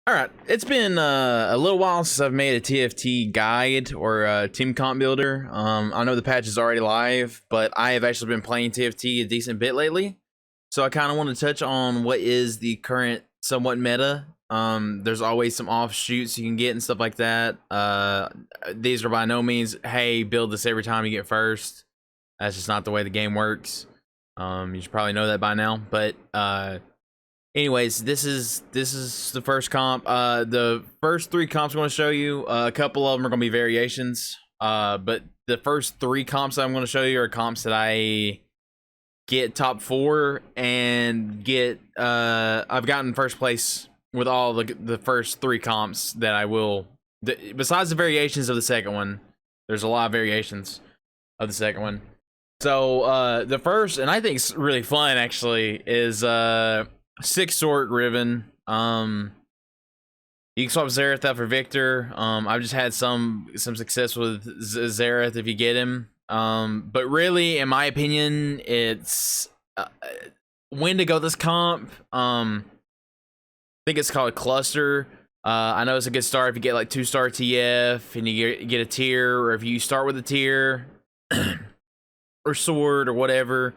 All right, it's been a little while since I've made a TFT guide or a team comp builder. I know the patch is already live, but I have actually been playing TFT a decent bit lately. So I kind of want to touch on what is the current somewhat meta. There's always some offshoots you can get and stuff like that. These are by no means, hey, build this every time you get first. That's just not the way the game works. You should probably know that by now, but anyways, this is the first comp. The first three comps I'm going to show you, a couple of them are going to be variations. But the first three comps I'm going to show you are comps that I get top 4 and get. I've gotten first place with all the first 3 comps that I will. Besides the variations of the second one, there's a lot of variations of the second one. So the first, and I think it's really fun actually, is 6 sword Riven. You can swap Zareth out for Victor. I've just had some success with Zareth if you get him. But really, in my opinion, it's when to go this comp. I think it's called a cluster. I know it's a good start if you get like 2-star TF and you get a tier, or if you start with a tier or sword or whatever.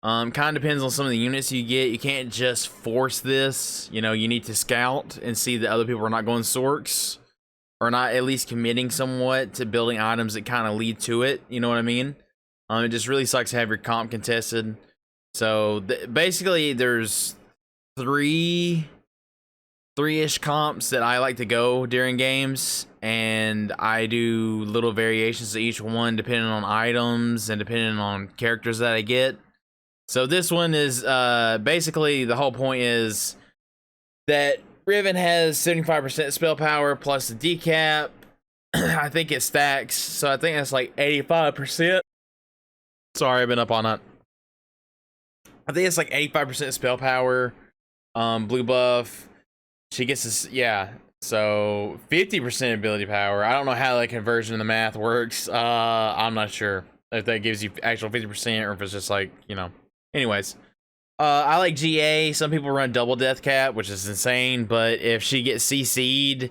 Kind of depends on some of the units you get. You can't just force this. You know, you need to scout and see that other people are not going sorks, or not at least committing somewhat to building items that kind of lead to it. You know what I mean? It just really sucks to have your comp contested. So basically, there's three-ish comps that I like to go during games, and I do little variations to each one depending on items and depending on characters that I get. So this one is basically the whole point is that Riven has 75% spell power plus the decap. I think it stacks, so I think that's like 85%. Sorry, I've been up all night. I think it's like 85% spell power. Blue buff. She gets this, yeah. So 50% ability power. I don't know how that conversion in the math works. I'm not sure if that gives you actual 50% or if it's just like, you know. Anyways, I like GA. Some people run double death cap, which is insane, but if she gets CC'd,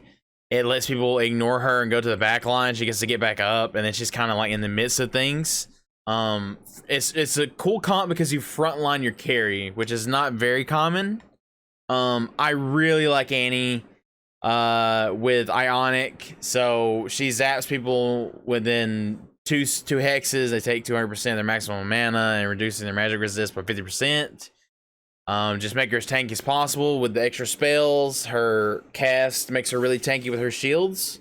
it lets people ignore her and go to the back line. She gets to get back up, and then she's kind of like in the midst of things. It's a cool comp because you frontline your carry, which is not very common. I really like Annie with Ionic, so she zaps people within two hexes. They take 200% of their maximum mana and reducing their magic resist by 50%. Just make her as tanky as possible with the extra spells. Her cast makes her really tanky with her shields.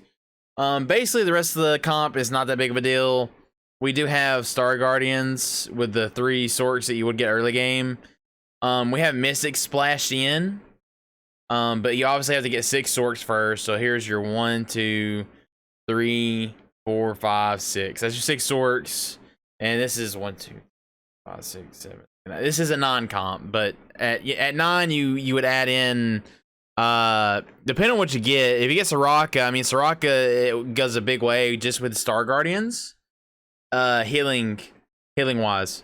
Basically, the rest of the comp is not that big of a deal. We do have Star Guardians with the 3 sorts that you would get early game. We have Mystic splashed in. But you obviously have to get 6 sorts first. So here's your 1, 2, 3, 4, 5, 6. That's your 6 sorts. And this is 1, 2, 5, 6, 7. This is a non-comp, but at 9 you would add in depending on what you get. If you get Soraka, I mean Soraka, it goes a big way just with Star Guardians. Healing wise.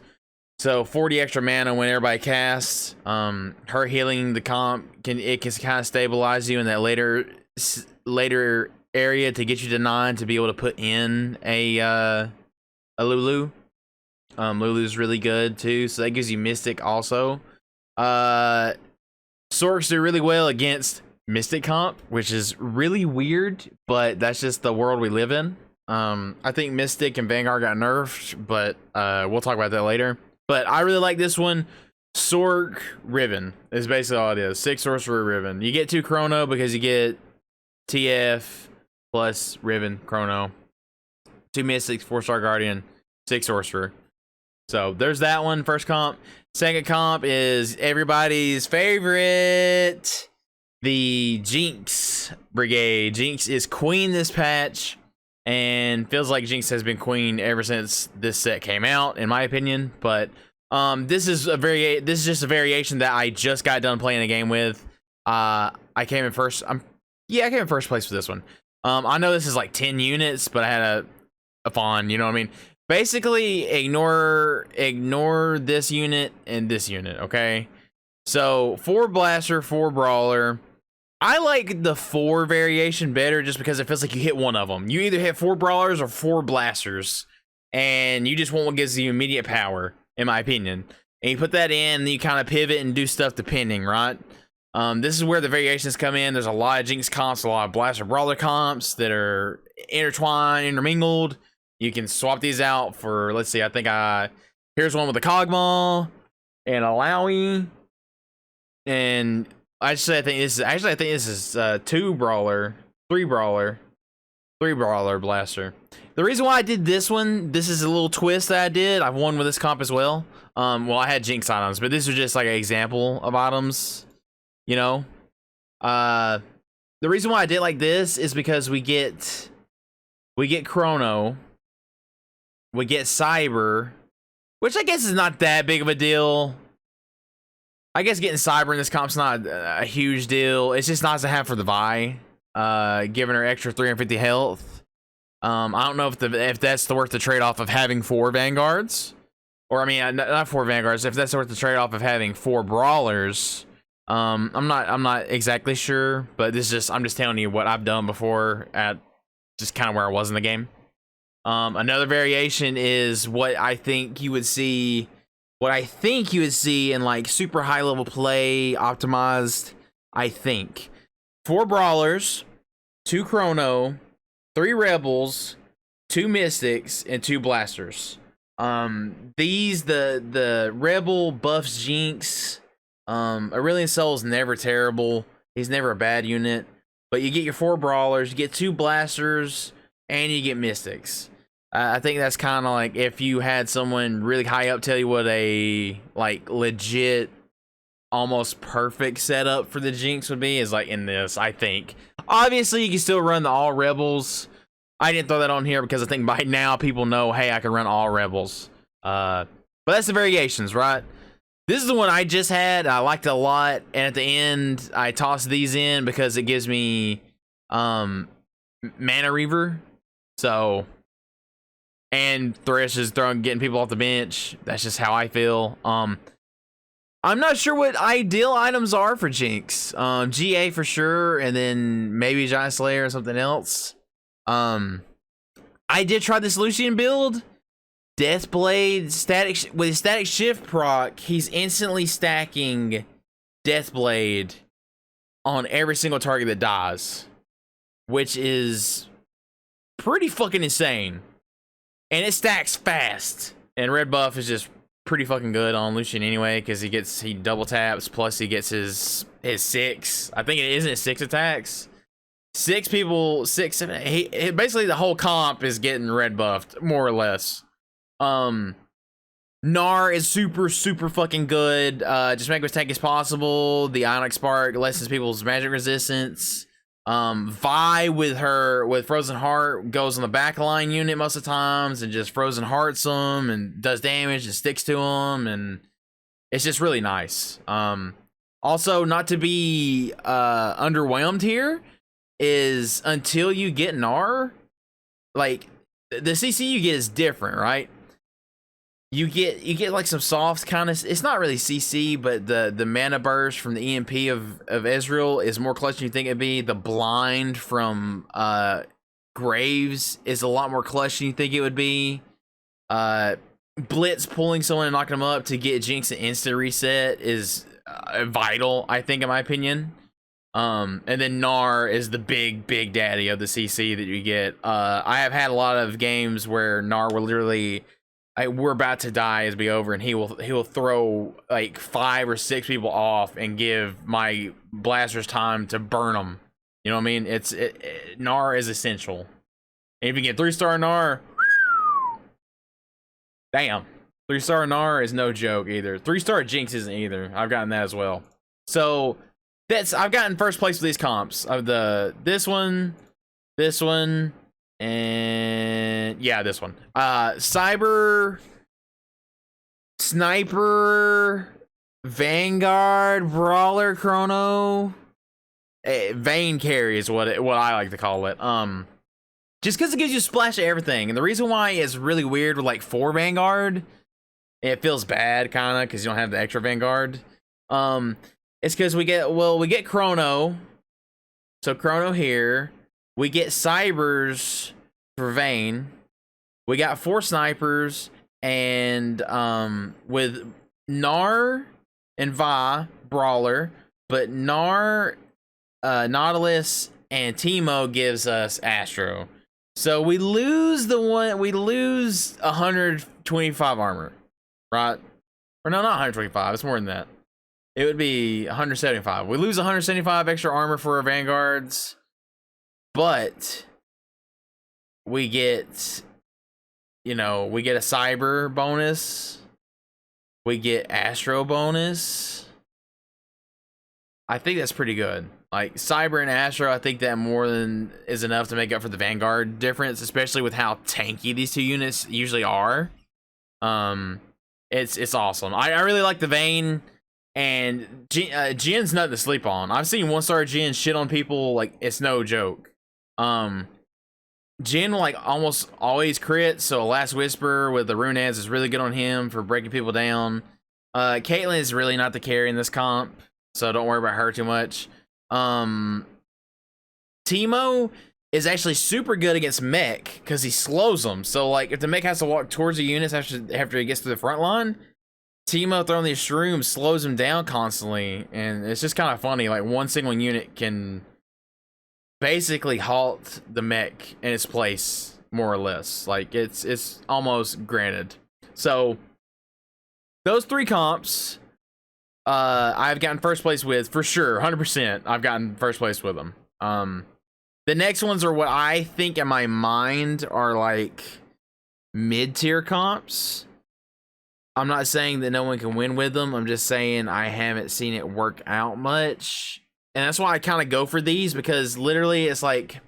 So 40 extra mana when everybody casts. Her healing the comp can kind of stabilize you in that later area to get you to 9 to be able to put in a Lulu. Lulu's really good too, so that gives you Mystic also. Sorks do really well against Mystic comp, which is really weird, but that's just the world we live in. I think Mystic and Vanguard got nerfed, but we'll talk about that later. But I really like this one. Sork Riven is basically all it is. 6 Sorcerer Riven. You get 2 Chrono because you get TF plus Riven Chrono. 2 Mystics, 4-star Guardian, 6 Sorcerer. So there's that one, first comp. Second comp is everybody's favorite, the Jinx Brigade. Jinx is queen this patch, and feels like Jinx has been queen ever since this set came out, in my opinion. But this is just a variation that I just got done playing a game with. I came in first. I came in first place for this one. I know this is like 10 units, but I had a fawn. You know what I mean? Basically, ignore this unit and this unit. Okay. So 4 blaster, 4 brawler. I like the 4 variation better just because it feels like you hit one of them. You either hit 4 brawlers or 4 blasters, and you just want what gives you immediate power, in my opinion. And you put that in, and you kind of pivot and do stuff depending, right? This is where the variations come in. There's a lot of Jinx comps, a lot of blaster brawler comps that are intertwined, intermingled. You can swap these out for, let's see, I think here's one with a Cogmaw and a Lowy, and I think this is 2 brawler, 3 brawler, 3 brawler blaster. The reason why I did this one, this is a little twist that I did. I've won with this comp as well. Well, I had Jinx items, but this was just like an example of items, you know. The reason why I did like this is because we get Chrono, we get Cyber, which I guess is not that big of a deal. I guess getting Cyber in this comp's not a huge deal. It's just nice to have for the Vi, giving her extra 350 health. I don't know if that's worth the trade-off of having 4 Vanguards, or I mean, not 4 Vanguards. If that's worth the trade-off of having 4 Brawlers, I'm not exactly sure. But I'm just telling you what I've done before at just kind of where I was in the game. Another variation is what I think you would see in like super high level play optimized. I think 4 brawlers, 2 chrono, 3 rebels, 2 mystics, and 2 blasters. The rebel buffs Jinx. Aurelion Sol's never terrible. He's never a bad unit. But you get your 4 brawlers, you get 2 blasters, and you get mystics. I think that's kind of like if you had someone really high up tell you what a like legit, almost perfect setup for the Jinx would be, is like in this. I think obviously you can still run the all rebels. I didn't throw that on here because I think by now people know, hey, I can run all rebels. But that's the variations, right? This is the one I just had. I liked it a lot, and at the end I tossed these in because it gives me mana reaver. So, and Thresh is getting people off the bench. That's just how I feel. I'm not sure what ideal items are for Jinx. GA for sure, and then maybe Giant Slayer or something else. I did try this Lucian build. Deathblade with his static shift proc, he's instantly stacking Deathblade on every single target that dies, which is pretty fucking insane. And it stacks fast. And red buff is just pretty fucking good on Lucian anyway, because he double taps, plus he gets his 6. I think it isn't 6 attacks. 6 people, 6, 7, basically the whole comp is getting red buffed, more or less. Gnar is super fucking good. Just make it as tanky as possible. The Ionic Spark lessens people's magic resistance. Vi with Frozen Heart goes on the backline unit most of the times and just Frozen Hearts them and does damage and sticks to them, and it's just really nice. Also, not to be underwhelmed here, is until you get Gnar, like the CC you get is different, right? You get like some soft kind of, it's not really CC, but the mana burst from the EMP of Ezreal is more clutch than you think it'd be. The blind from Graves is a lot more clutch than you think it would be. Blitz pulling someone and knocking them up to get Jinx an instant reset is vital, I think, in my opinion. And then Gnar is the big daddy of the CC that you get. I have had a lot of games where Gnar will literally, we're about to die, is be over, and he will throw like 5 or 6 people off and give my blasters time to burn them. You know what I mean? Gnar is essential. And if you get 3-star Gnar, damn, 3-star Gnar is no joke either. 3-star Jinx isn't either. I've gotten that as well. So I've gotten first place with these comps of this one, and yeah, this one. Cyber, Sniper, Vanguard, Brawler, Chrono, Vayne carry is what I like to call it. Just because it gives you a splash of everything, and the reason why it's really weird with like 4 Vanguard, it feels bad kind of because you don't have the extra Vanguard. It's because we get Chrono, So Chrono here. We get Cybers for Vayne. We got 4 snipers, and with Gnar and Va Brawler, but Gnar, Nautilus, and Teemo gives us Astro. So we lose 125 armor, right? Or no, not 125. It's more than that. It would be 175. We lose 175 extra armor for our vanguards, but we get, you know, we get a cyber bonus. We get Astro bonus. I think that's pretty good. Like cyber and Astro, I think that more than is enough to make up for the Vanguard difference, especially with how tanky these 2 units usually are. It's awesome. I really like the Vayne, and Jin's nothing to sleep on. I've seen 1-star Jin shit on people like it's no joke. Jin will like almost always crit, so Last Whisper with the Runads is really good on him for breaking people down. Caitlyn is really not the carry in this comp, so don't worry about her too much. Teemo is actually super good against mech because he slows them. So like if the mech has to walk towards the units after he gets to the front line, Teemo throwing these shrooms slows him down constantly, and it's just kind of funny. Like one single unit can basically halt the mech in its place, more or less. Like it's almost granted. So those 3 comps I've gotten first place with for sure. 100% I've gotten first place with them. The next ones are what I think in my mind are like mid-tier comps. I'm not saying that no one can win with them. I'm just saying I haven't seen it work out much. And that's why I kind of go for these, because literally it's like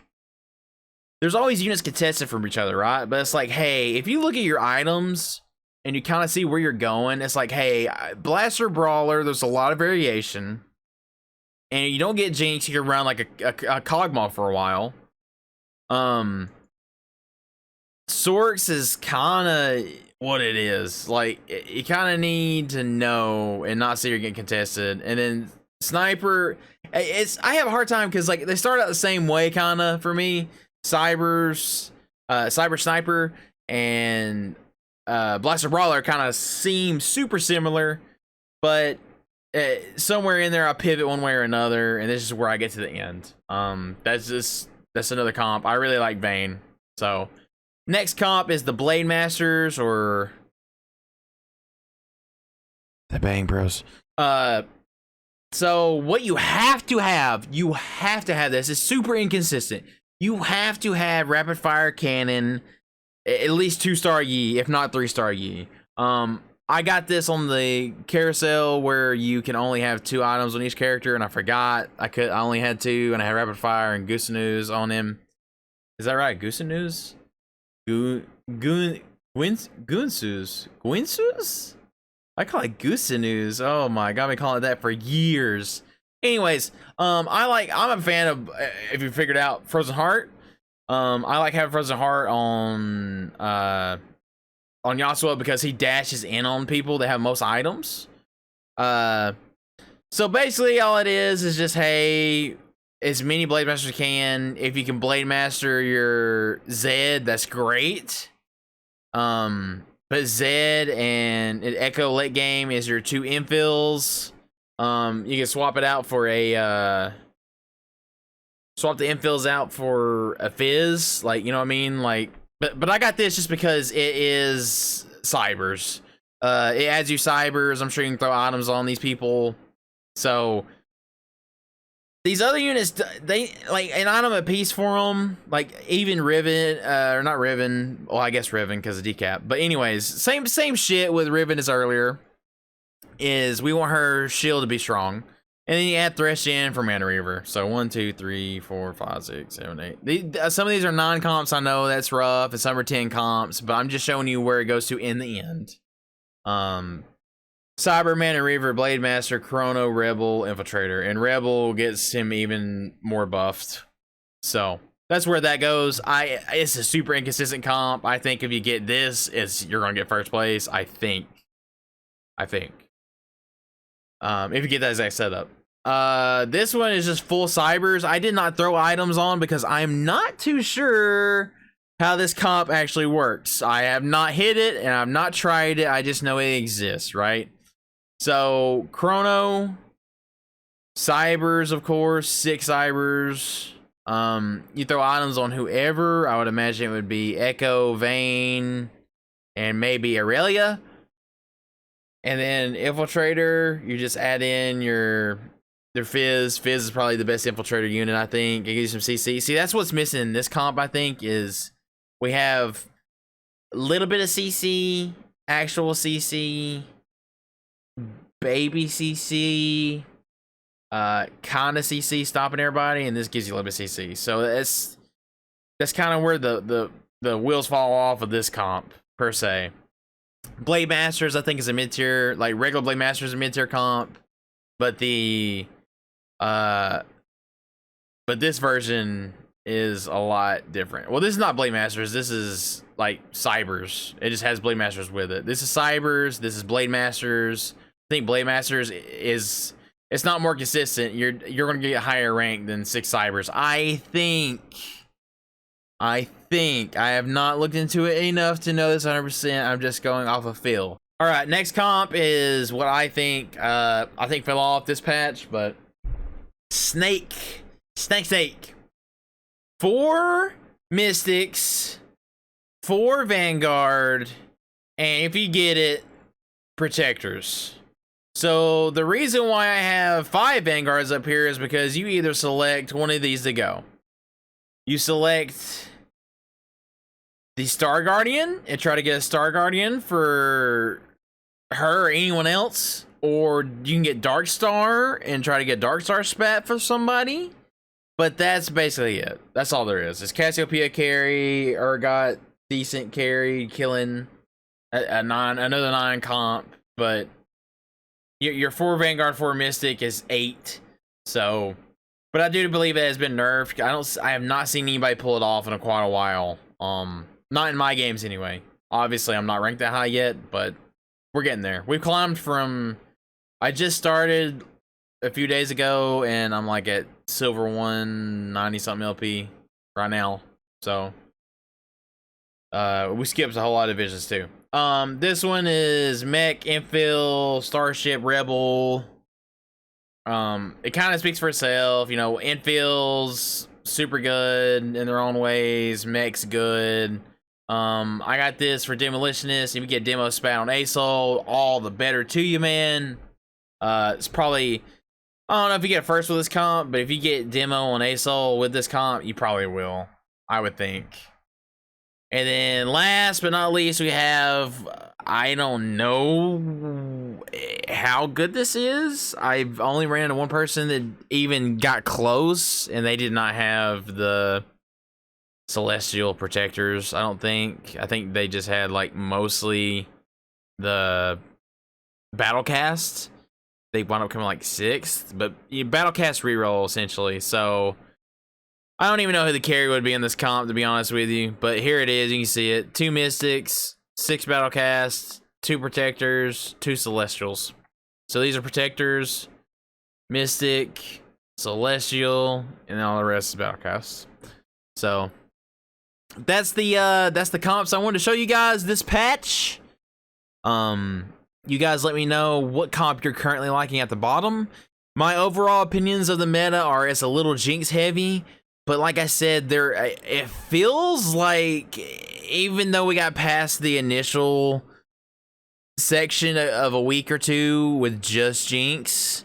there's always units contested from each other, right? But it's like, hey, if you look at your items and you kind of see where you're going, it's like, hey, Blaster Brawler, there's a lot of variation. And you don't get Jinx, you can run like a Cogmaw for a while. Sorks is kind of what it is. Like, you kind of need to know and not see you're getting contested. And then Sniper, I have a hard time because like they start out the same way kind of for me. Cyber Sniper and Blaster Brawler kind of seem super similar, but somewhere in there I pivot one way or another, and this is where I get to the end. That's another comp. I really like Vayne. So next comp is the Blade Masters, or the Bang Bros. So what you have to have this. It's super inconsistent. You have to have rapid fire cannon, at least 2-star Yi, if not 3-star Yi. I got this on the carousel where you can only have 2 items on each character, and I forgot I only had 2, and I had rapid fire and Goose News on him. Is that right? Goose News? Gwinsus? I call it Goose News. Oh my god, I've been calling it that for years. Anyways, I'm a fan of, if you figured out, Frozen Heart. I like having Frozen Heart on Yasuo because he dashes in on people that have most items. So basically all it is just, hey, as many Blade Masters can. If you can Blade Master your Zed, that's great. But Zed and Echo late game is your 2 infills. You can swap it out for a swap the infills out for a fizz, like, you know what I mean? Like, but I got this just because it is cybers. It adds you cybers. I'm sure you can throw items on these people. So these other units, they like an item a piece for them. Like even Riven, or not Riven. Well, I guess Riven because of decap. But anyways, same shit with Riven as earlier. Is we want her shield to be strong, and then you add Thresh in for Mana Reaver. So 1, 2, 3, 4, 5, 6, 7, 8. Some of these are 9 comps. I know that's rough, and some are 10 comps. But I'm just showing you where it goes to in the end. Cyber, Mana Reaver, Blade Master, Chrono, Rebel, Infiltrator, and Rebel gets him even more buffed. So that's where that goes. It's a super inconsistent comp. I think if you get this, you're gonna get first place. I think. If you get that exact setup. This one is just full cybers. I did not throw items on because I'm not too sure how this comp actually works. I have not hit it and I've not tried it. I just know it exists, right? So Chrono, cybers, of course, 6 cybers. You throw items on whoever. I would imagine it would be Echo, Vayne, and maybe Aurelia. And then Infiltrator, you just add in their Fizz. Fizz is probably the best Infiltrator unit, I think. It gives you some CC. See, that's what's missing in this comp, I think, is we have a little bit of CC, actual CC, baby CC, kind of CC stopping everybody, and this gives you a little bit of CC. So that's kind of where the wheels fall off of this comp, per se. Blade Masters, I think, is a mid-tier, like regular Blade Masters is a mid-tier comp, but but this version is a lot different. Well, this is not Blade Masters, this is like Cybers. It just has Blade Masters with it. This is Cybers, this is Blade Masters. I think Blade Masters it's not more consistent. You're gonna get a higher rank than 6 Cybers. I think I have not looked into it enough to know this 100%. I'm just going off of feel. All right, next comp is what I think fell off this patch, but Snake. 4 Mystics, 4 Vanguard, and if you get it, Protectors. So the reason why I have 5 Vanguards up here is because you either select one of these to go. You select the Star Guardian and try to get a Star Guardian for her or anyone else, or you can get Dark Star and try to get Dark Star spat for somebody. But that's basically it. That's all there is. It's Cassiopeia carry, Urgot decent carry, killing another 9 comp, but your 4 Vanguard, 4 Mystic is 8. So, but I do believe it has been nerfed. I have not seen anybody pull it off in quite a while. Not in my games anyway. Obviously, I'm not ranked that high yet, but we're getting there. We've climbed from, I just started a few days ago, and I'm like at silver 190 something LP right now. So we skipped a whole lot of divisions too. This one is Mech, Infill, Starship, Rebel. It kind of speaks for itself, you know. Infill's super good in their own ways, Mech's good. I got this for Demolitionist. If you get demo spat on ASOL, all the better to you, man. It's probably, I don't know if you get first with this comp, but if you get demo on ASOL with this comp, you probably will, I would think. And then last but not least, we have, I don't know how good this is. I've only ran into one person that even got close, and they did not have the Celestial Protectors, I don't think. I think they just had like mostly the Battlecast. They wound up coming like 6th, but Battlecast reroll essentially. So I don't even know who the carry would be in this comp, to be honest with you. But here it is, you can see it. 2 Mystics, 6 Battlecasts, 2 Protectors, 2 Celestials. So these are Protectors, Mystic, Celestial, and then all the rest is Battlecasts. So that's the comps I wanted to show you guys this patch. You guys let me know what comp you're currently liking at the bottom. My overall opinions of the meta are it's a little Jinx heavy, but like I said, it feels like even though we got past the initial section of a week or two with just Jinx,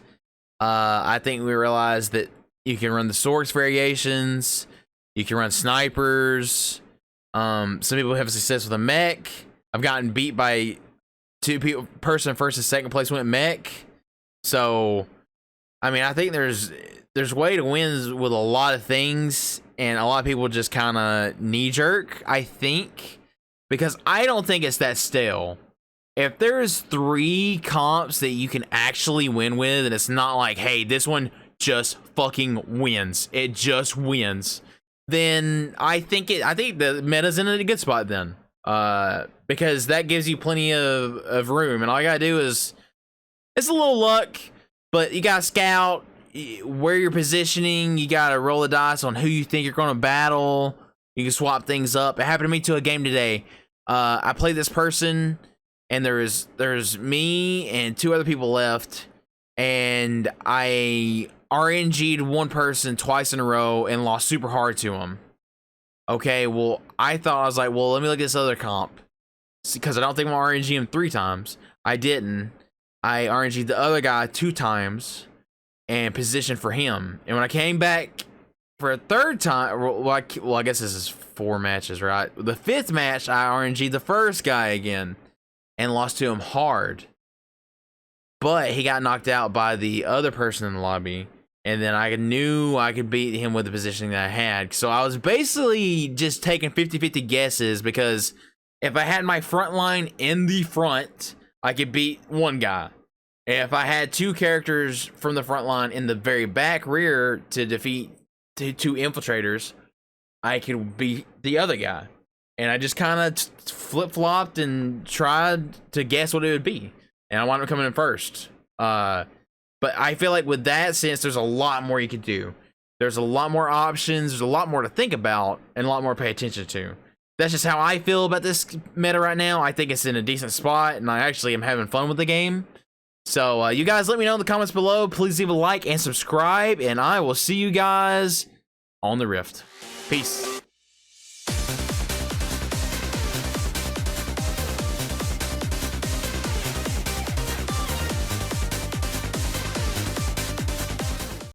I think we realized that you can run the Sorks variations, you can run snipers. Some people have success with a mech. I've gotten beat by 2 people, person first and second place went mech. So I mean, I think there's way to win with a lot of things, and a lot of people just kind of knee jerk, I think, because I don't think it's that stale. If there's 3 comps that you can actually win with, and it's not like, hey, this one just fucking wins, it just wins, then I think the meta's in a good spot then, because that gives you plenty of room, and all you gotta do is, it's a little luck, but you gotta scout, where you're positioning. You gotta roll the dice on who you think you're gonna battle. You can swap things up. It happened to me to a game today. I played this person, and there's me and 2 other people left, and I RNG'd one person twice in a row and lost super hard to him. Okay, well, I was like, well, let me look at this other comp, because I don't think I'm gonna RNG him 3 times. I didn't. I RNG'd the other guy 2 times and positioned for him. And when I came back for a 3rd time, well, I guess this is 4 matches, right? The 5th match, I RNG'd the first guy again and lost to him hard. But he got knocked out by the other person in the lobby. And then I knew I could beat him with the positioning that I had. So I was basically just taking 50-50 guesses, because if I had my front line in the front, I could beat one guy. If I had 2 characters from the front line in the very back rear to defeat 2 infiltrators, I could beat the other guy. And I just kind of flip-flopped and tried to guess what it would be. And I wound up coming in first. But I feel like with that sense, there's a lot more you could do. There's a lot more options. There's a lot more to think about and a lot more to pay attention to. That's just how I feel about this meta right now. I think it's in a decent spot, and I actually am having fun with the game. So you guys let me know in the comments below. Please leave a like and subscribe, and I will see you guys on the Rift. Peace.